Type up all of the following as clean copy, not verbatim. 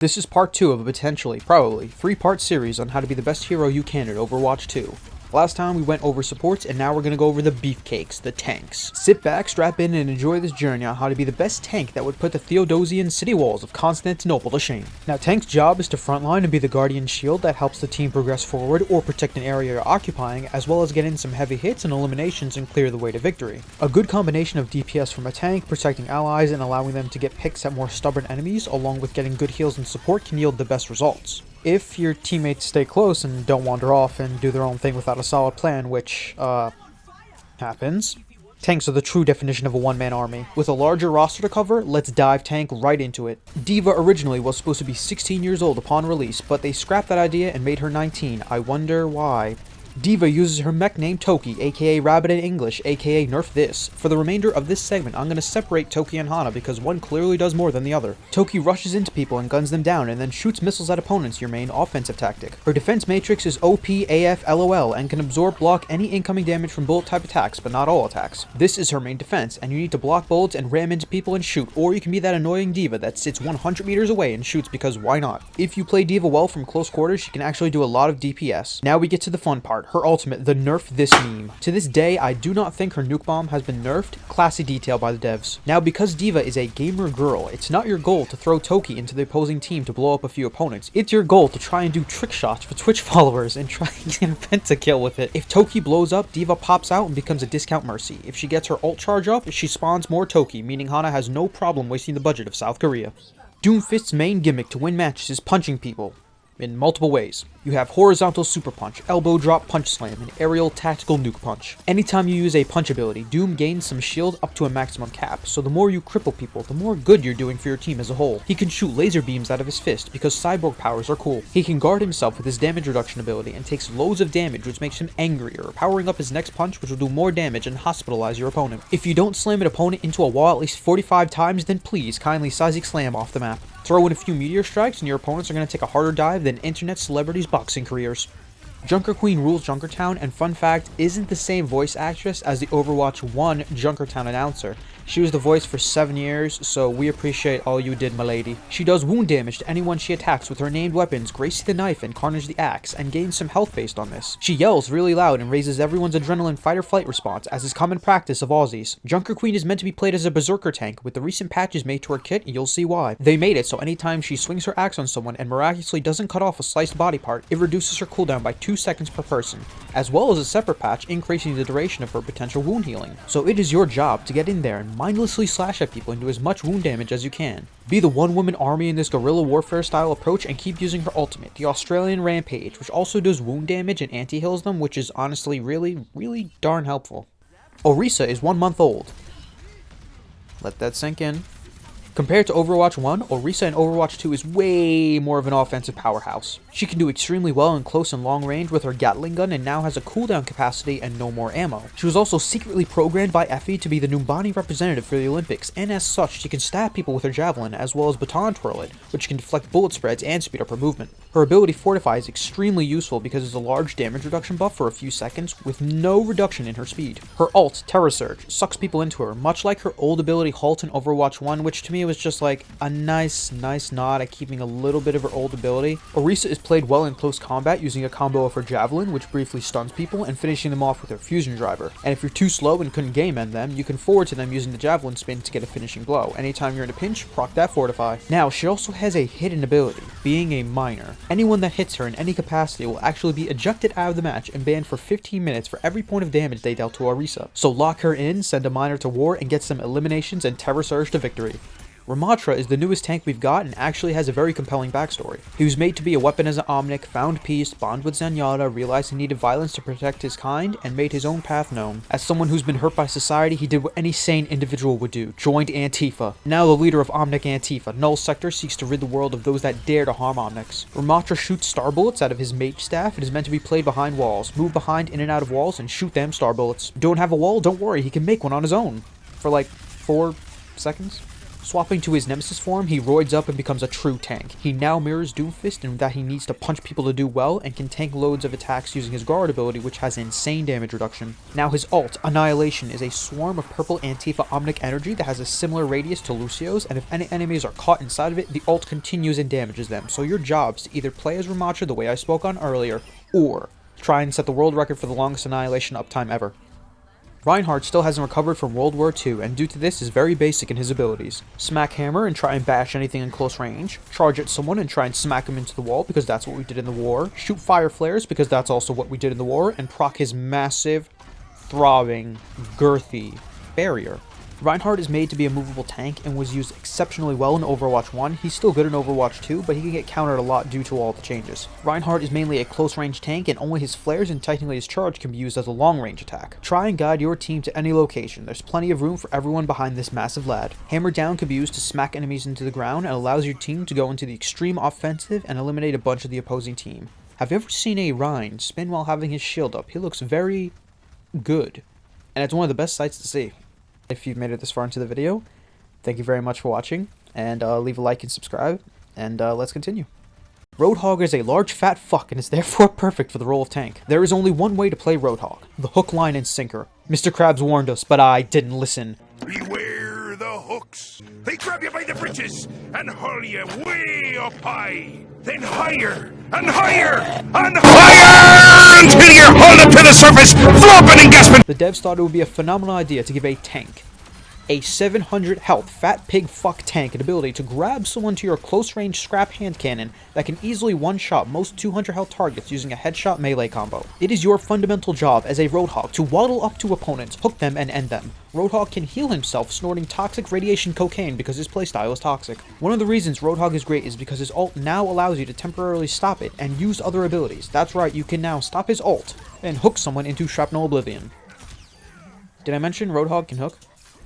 This is part 2 of a potentially, probably, 3-part series on how to be the best hero you can at Overwatch 2. Last time we went over supports, and now we're going to go over the beefcakes, the tanks. Sit back, strap in, and enjoy this journey on how to be the best tank that would put the Theodosian city walls of Constantinople to shame. Now, tank's job is to frontline and be the guardian shield that helps the team progress forward or protect an area you're occupying, as well as get in some heavy hits and eliminations and clear the way to victory. A good combination of DPS from a tank, protecting allies, and allowing them to get picks at more stubborn enemies, along with getting good heals and support, can yield the best results. If your teammates stay close and don't wander off and do their own thing without a solid plan, which, happens, tanks are the true definition of a one-man army. With a larger roster to cover, let's dive tank right into it. D.Va originally was supposed to be 16 years old upon release, but they scrapped that idea and made her 19. I wonder why. D.Va uses her mech name Toki, aka Rabbit in English, aka Nerf This. For the remainder of this segment, I'm going to separate Toki and Hana because one clearly does more than the other. Toki rushes into people and guns them down, and then shoots missiles at opponents, your main offensive tactic. Her defense matrix is OP AF LOL and can absorb block any incoming damage from bullet type attacks, but not all attacks. This is her main defense, and you need to block bullets and ram into people and shoot, or you can be that annoying D.Va that sits 100 meters away and shoots because why not? If you play D.Va well from close quarters, she can actually do a lot of DPS. Now we get to the fun part. Her ultimate, the Nerf This meme. To this day, I do not think her nuke bomb has been nerfed. Classy detail by the devs. Now, because D.Va is a gamer girl, it's not your goal to throw Toki into the opposing team to blow up a few opponents. It's your goal to try and do trick shots for Twitch followers and try and get a pentakill with it. If Toki blows up, D.Va pops out and becomes a discount mercy. If she gets her ult charge up, she spawns more Toki, meaning Hana has no problem wasting the budget of South Korea. Doomfist's main gimmick to win matches is punching people in multiple ways. You have horizontal super punch, elbow drop punch slam, and aerial tactical nuke punch. Anytime you use a punch ability, Doom gains some shield up to a maximum cap, so the more you cripple people, the more good you're doing for your team as a whole. He can shoot laser beams out of his fist because cyborg powers are cool. He can guard himself with his damage reduction ability and takes loads of damage, which makes him angrier, powering up his next punch, which will do more damage and hospitalize your opponent. If you don't slam an opponent into a wall at least 45 times, then please kindly Sizik slam off the map. Throw in a few meteor strikes and your opponents are going to take a harder dive than internet celebrities' boxing careers. Junker Queen rules Junkertown, and fun fact, isn't the same voice actress as the Overwatch 1 Junkertown announcer. She was the voice for 7 years, so we appreciate all you did, milady. She does wound damage to anyone she attacks with her named weapons, Gracie the Knife and Carnage the Axe, and gains some health based on this. She yells really loud and raises everyone's adrenaline fight-or-flight response, as is common practice of Aussies. Junker Queen is meant to be played as a berserker tank. With the recent patches made to her kit, you'll see why. They made it so anytime she swings her axe on someone and miraculously doesn't cut off a sliced body part, it reduces her cooldown by 2 seconds per person, as well as a separate patch increasing the duration of her potential wound healing. So it is your job to get in there and mindlessly slash at people and do as much wound damage as you can. Be the one-woman army in this guerrilla warfare style approach and keep using her ultimate, the Australian Rampage, which also does wound damage and anti-heals them, which is honestly really darn helpful. Orisa is 1 month old. Let that sink in. Compared to Overwatch 1, Orisa in Overwatch 2 is way more of an offensive powerhouse. She can do extremely well in close and long range with her Gatling gun and now has a cooldown capacity and no more ammo. She was also secretly programmed by Effie to be the Numbani representative for the Olympics, and as such, she can stab people with her javelin as well as baton twirl it, which can deflect bullet spreads and speed up her movement. Her ability Fortify is extremely useful because it's a large damage reduction buff for a few seconds with no reduction in her speed. Her ult, Terror Surge, sucks people into her, much like her old ability Halt in Overwatch 1, which to me was just like a nice nod at keeping a little bit of her old ability. Orisa is played well in close combat using a combo of her javelin, which briefly stuns people, and finishing them off with her fusion driver. And if you're too slow and couldn't game end them, you can forward to them using the javelin spin to get a finishing blow. Anytime you're in a pinch, proc that Fortify. Now, she also has a hidden ability, being a miner. Anyone that hits her in any capacity will actually be ejected out of the match and banned for 15 minutes for every point of damage they dealt to Orisa. So lock her in, send a miner to war, and get some eliminations and Terror Surge to victory. Ramattra is the newest tank we've got and actually has a very compelling backstory. He was made to be a weapon as an Omnic, found peace, bond with Zenyatta, realized he needed violence to protect his kind, and made his own path known. As someone who's been hurt by society, he did what any sane individual would do, joined Antifa. Now the leader of Omnic Antifa, Null Sector, seeks to rid the world of those that dare to harm Omnics. Ramattra shoots star bullets out of his mage staff and is meant to be played behind walls. Move behind, in and out of walls, and shoot them star bullets. Don't have a wall? Don't worry, he can make one on his own. For like 4 seconds? Swapping to his nemesis form, he roids up and becomes a true tank. He now mirrors Doomfist in that he needs to punch people to do well and can tank loads of attacks using his guard ability, which has insane damage reduction. Now his ult, Annihilation, is a swarm of purple Antifa Omnic energy that has a similar radius to Lucio's, and if any enemies are caught inside of it, the ult continues and damages them. So your job is to either play as Ramattra the way I spoke on earlier, or try and set the world record for the longest Annihilation uptime ever. Reinhardt still hasn't recovered from World War II, and due to this is very basic in his abilities. Smack hammer and try and bash anything in close range. Charge at someone and try and smack him into the wall, because that's what we did in the war. Shoot fire flares, because that's also what we did in the war. And proc his massive, throbbing, girthy barrier. Reinhardt is made to be a movable tank and was used exceptionally well in Overwatch 1. He's still good in Overwatch 2, but he can get countered a lot due to all the changes. Reinhardt is mainly a close-range tank, and only his flares and technically his charge can be used as a long-range attack. Try and guide your team to any location. There's plenty of room for everyone behind this massive lad. Hammer down can be used to smack enemies into the ground and allows your team to go into the extreme offensive and eliminate a bunch of the opposing team. Have you ever seen a Rein spin while having his shield up? He looks very good, and it's one of the best sights to see. If you've made it this far into the video, thank you very much for watching, and leave a like and subscribe, and let's continue. Roadhog is a large fat fuck and is therefore perfect for the role of tank. There is only one way to play Roadhog: the hook, line, and sinker. Mr. Krabs warned us, but I didn't listen. Beware the hooks. They grab you by the britches and haul you way up high. Then higher and higher and higher until you're hauled up to the surface, flopping and gasping. The devs thought it would be a phenomenal idea to give a tank, a 700 health fat pig fuck tank, an ability to grab someone to your close range scrap hand cannon that can easily one-shot most 200 health targets using a headshot melee combo. It is your fundamental job as a Roadhog to waddle up to opponents, hook them, and end them. Roadhog can heal himself snorting toxic radiation cocaine because his playstyle is toxic. One of the reasons Roadhog is great is because his ult now allows you to temporarily stop it and use other abilities. That's right, you can now stop his ult and hook someone into shrapnel oblivion. Did I mention Roadhog can hook?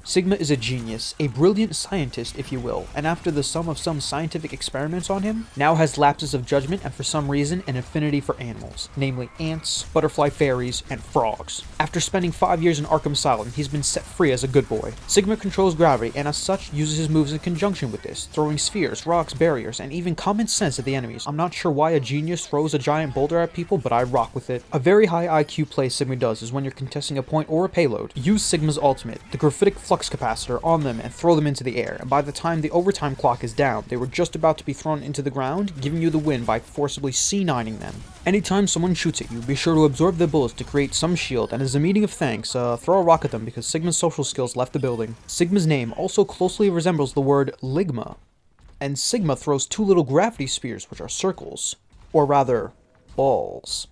Sigma is a genius, a brilliant scientist, if you will, and after the sum of some scientific experiments on him, now has lapses of judgment and for some reason an affinity for animals, namely ants, butterfly fairies, and frogs. After spending 5 years in Arkham Asylum, he's been set free as a good boy. Sigma controls gravity and as such uses his moves in conjunction with this, throwing spheres, rocks, barriers, and even common sense at the enemies. I'm not sure why a genius throws a giant boulder at people, but I rock with it. A very high IQ play Sigma does is when you're contesting a point or a payload, use Sigma's ultimate, the graphitic flux capacitor, on them and throw them into the air, and by the time the overtime clock is down, they were just about to be thrown into the ground, giving you the win by forcibly C9ing them. Anytime someone shoots at you, be sure to absorb their bullets to create some shield, and as a meeting of thanks, throw a rock at them because Sigma's social skills left the building. Sigma's name also closely resembles the word Ligma, and Sigma throws 2 little gravity spears, which are circles, or rather, balls.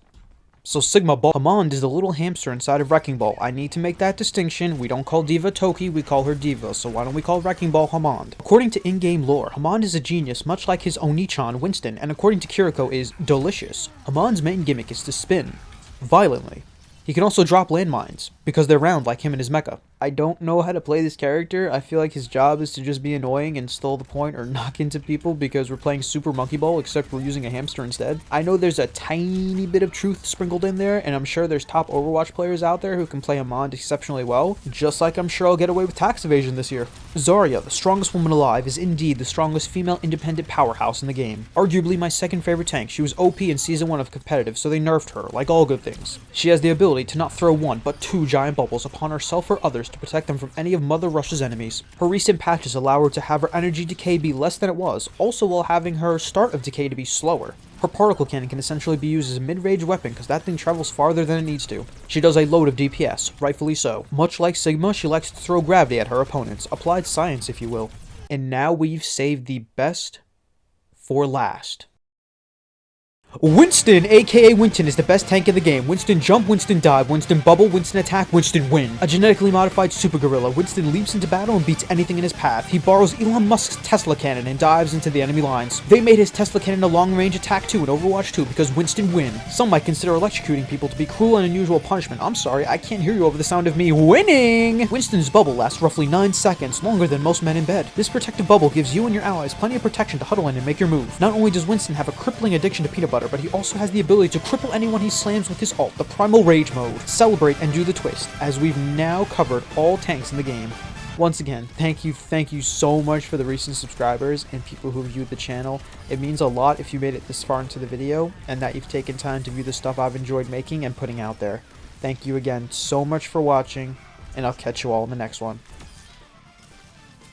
So Sigma Ball Hammond is the little hamster inside of Wrecking Ball. I need to make that distinction. We don't call D.Va Toki, we call her D.Va, so why don't we call Wrecking Ball Hammond? According to in-game lore, Hammond is a genius much like his Onichan Winston, and according to Kiriko is delicious. Hammond's main gimmick is to spin violently. He can also drop landmines, because they're round like him and his mecha. I don't know how to play this character. I feel like his job is to just be annoying and stall the point or knock into people because we're playing Super Monkey Ball, except we're using a hamster instead. I know there's a tiny bit of truth sprinkled in there, and I'm sure there's top Overwatch players out there who can play Hammond exceptionally well, just like I'm sure I'll get away with tax evasion this year. Zarya, the strongest woman alive, is indeed the strongest female independent powerhouse in the game. Arguably my second favorite tank. She was OP in Season 1 of Competitive, so they nerfed her, like all good things. She has the ability to not throw 1, but 2 giant bubbles upon herself or others to protect them from any of Mother Russia's enemies. Her recent patches allow her to have her energy decay be less than it was, also while having her start of decay to be slower. Her particle cannon can essentially be used as a mid-range weapon because that thing travels farther than it needs to. She does a load of DPS, rightfully so. Much like Sigma, she likes to throw gravity at her opponents, applied science if you will. And now we've saved the best for last. Winston, aka Winston, is the best tank in the game. Winston jump, Winston dive, Winston bubble, Winston attack, Winston win. A genetically modified super gorilla, Winston leaps into battle and beats anything in his path. He borrows Elon Musk's Tesla cannon and dives into the enemy lines. They made his Tesla cannon a long-range attack too in Overwatch 2 because Winston win. Some might consider electrocuting people to be cruel and unusual punishment. I'm sorry, I can't hear you over the sound of me winning! Winston's bubble lasts roughly 9 seconds, longer than most men in bed. This protective bubble gives you and your allies plenty of protection to huddle in and make your move. Not only does Winston have a crippling addiction to peanut butter, but he also has the ability to cripple anyone he slams with his ult, the Primal Rage mode. Celebrate and do the twist, as we've now covered all tanks in the game. Once again, thank you so much for the recent subscribers and people who viewed the channel. It means a lot if you made it this far into the video and that you've taken time to view the stuff I've enjoyed making and putting out there. Thank you again so much for watching, and I'll catch you all in the next one.